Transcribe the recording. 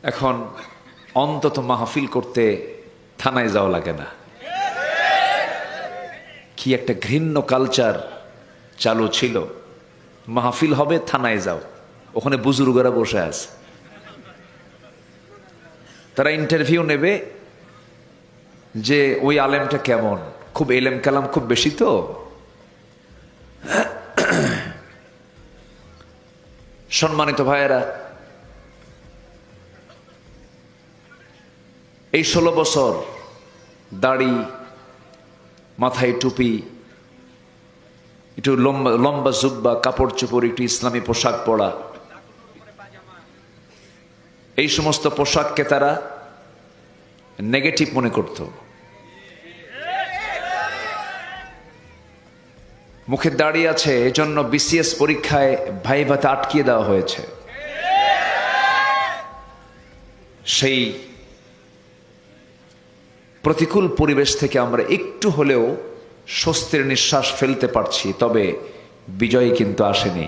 এখন অন্তত মাহফিল করতে থানায় যাওয়া লাগে না। কি একটা ঘৃণ্য কালচার চালু ছিল, মাহফিল হবে থানায় যাও, ওখানে বুজুর্গরা বসে আছে, তারা ইন্টারভিউ নেবে যে ওই আলেমটা কেমন, খুব এলেম কালাম খুব বেশি তো। সম্মানিত ভাইয়েরা, এই 16 বছর দাড়ি, মাথায় টুপি, একটু লম্বা লম্বা জুব্বা, কাপড় চোপড়, একটু ইসলামী পোশাক পরা, এই সমস্ত পোশাককে তারা নেগেটিভ মনে করত। মুখে দাড়ি আছে এজন্য বিসিএস পরীক্ষায় ভাইভাতে আটকিয়ে দেওয়া হয়েছে। সেই প্রতিকূল পরিবেশ থেকে আমরা একটু হলেও স্বস্তির নিঃশ্বাস ফেলতে পারছি, তবে বিজয় কিন্তু আসেনি।